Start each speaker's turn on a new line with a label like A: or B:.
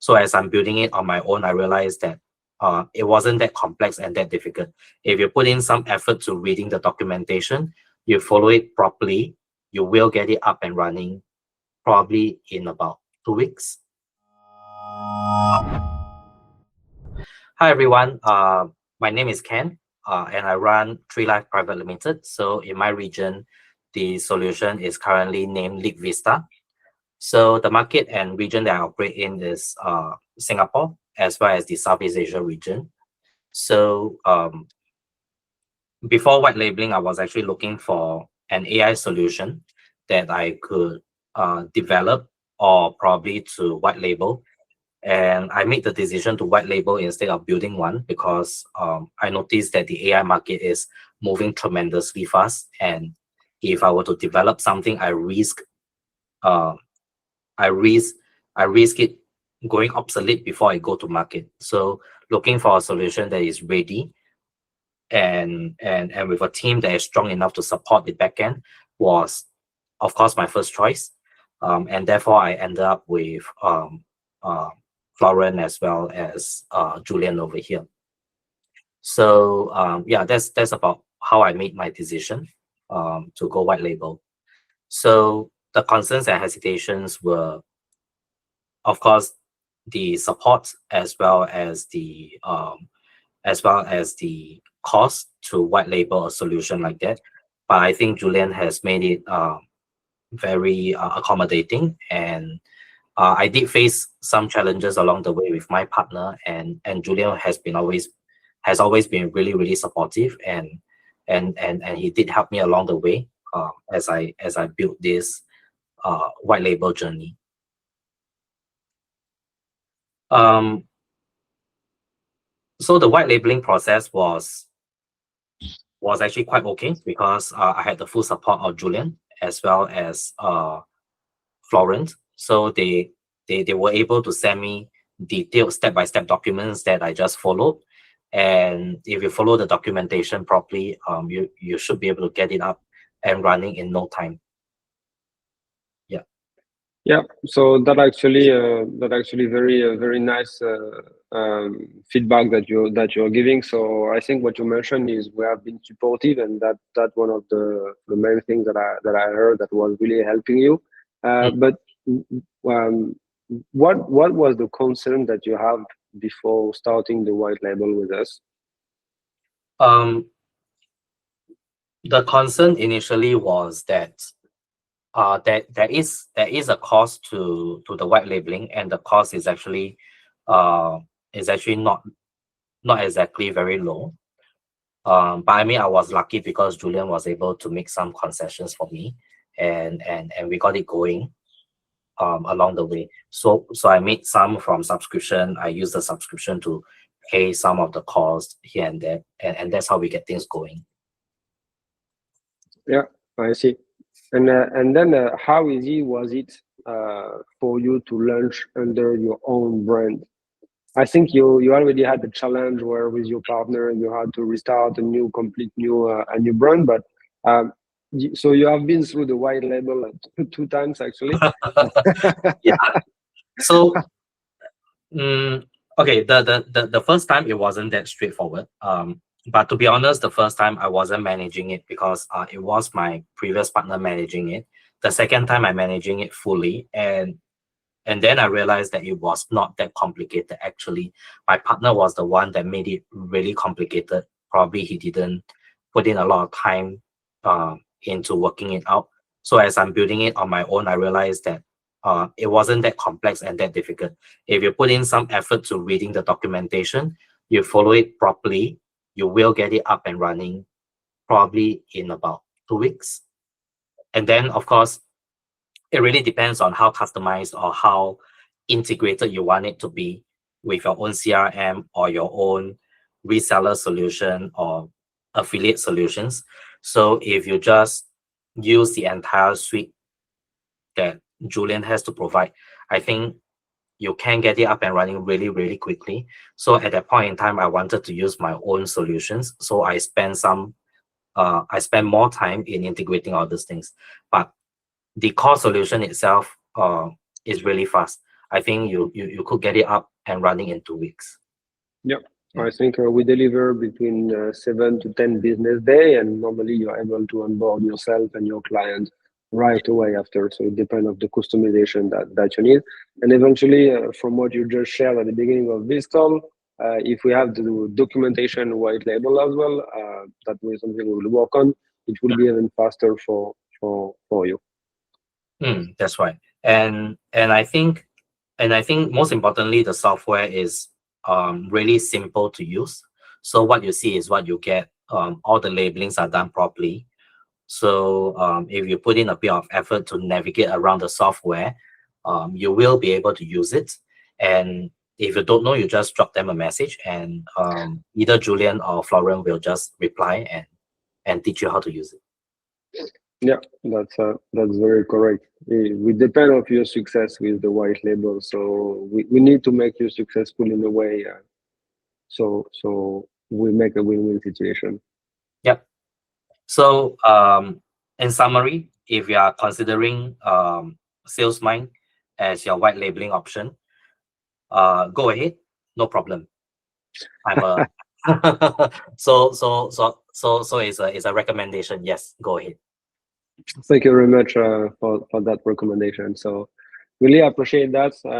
A: So as I'm building it on my own, I realized that it wasn't that complex and that difficult. If you put in some effort to reading the documentation, you follow it properly, you will get it up and running probably in about 2 weeks. Hi everyone, my name is Ken, and I run Tree Life Private Limited. So in my region, the solution is currently named LeadVista. So the market and region that I operate in is Singapore, as well as the Southeast Asia region. So before white labeling, I was actually looking for an AI solution that I could develop or probably to white label. And I made the decision to white label instead of building one because I noticed that the AI market is moving tremendously fast. And if I were to develop something, I risk it going obsolete before I go to market. So looking for a solution that is ready and with a team that is strong enough to support the backend was, of course, my first choice. And therefore, I ended up with Florent as well as Julian over here. So yeah, that's about how I made my decision to go white label. So the concerns and hesitations were, of course, the support as well as the cost to white label a solution like that. But I think Julian has made it very accommodating, and I did face some challenges along the way with my partner, and Julian has always been really supportive, and he did help me along the way as I built this white label journey. So the white labeling process was actually quite okay because I had the full support of Julian as well as Florent. So they were able to send me detailed step-by-step documents that I just followed. And if you follow the documentation properly, you should be able to get it up and running in no time.
B: Yeah, so that actually very nice feedback that you're giving. So I think what you mentioned is we have been supportive, and that one of the main things that I heard that was really helping you. But what was the concern that you have before starting the white label with us?
A: The concern initially was that there is a cost to the white labeling, and the cost is actually not exactly very low. But I mean, I was lucky because Julian was able to make some concessions for me, and we got it going along the way. So I made some from subscription. I used the subscription to pay some of the costs here and there, and that's how we get things going.
B: Yeah, I see. And then how easy was it for you to launch under your own brand? I think you already had the challenge where with your partner you had to restart a complete new brand, but so you have been through the white label 2 times actually.
A: Yeah. So okay, the first time it wasn't that straightforward. But to be honest, the first time I wasn't managing it because it was my previous partner managing it. The second time I'm managing it fully, and then I realized that it was not that complicated. Actually, my partner was the one that made it really complicated. Probably he didn't put in a lot of time into working it out. So as I'm building it on my own, I realized that it wasn't that complex and that difficult. If you put in some effort to reading the documentation, you follow it properly, you will get it up and running probably in about 2 weeks. And then, of course, it really depends on how customized or how integrated you want it to be with your own CRM or your own reseller solution or affiliate solutions. So if you just use the entire suite that Julian has to provide, I think you can get it up and running really quickly. So at that point in time, I wanted to use my own solutions. So I spend more time in integrating all these things. But the core solution itself is really fast. I think you could get it up and running in 2 weeks.
B: Yeah.
A: Yeah.
B: I think we deliver between 7 to 10 business day, and normally you're able to onboard yourself and your client right away after. So it depends on the customization that you need. And eventually, from what you just shared at the beginning of this call, if we have to do documentation white label as well, that will be something we will work on. It will be even faster for you.
A: That's right. And I think most importantly, the software is really simple to use. So what you see is what you get. All the labelings are done properly. So if you put in a bit of effort to navigate around the software, you will be able to use it. And if you don't know, you just drop them a message, and either Julian or Florian will just reply and teach you how to use it.
B: Yeah, that's very correct. We depend on your success with the white label, so we need to make you successful in a way. So we make a win-win situation.
A: Yep. So in summary, if you are considering SalesMind as your white labeling option, go ahead, no problem. I'm a so it's a recommendation. Yes, go ahead.
B: Thank you very much for that recommendation. So really appreciate that.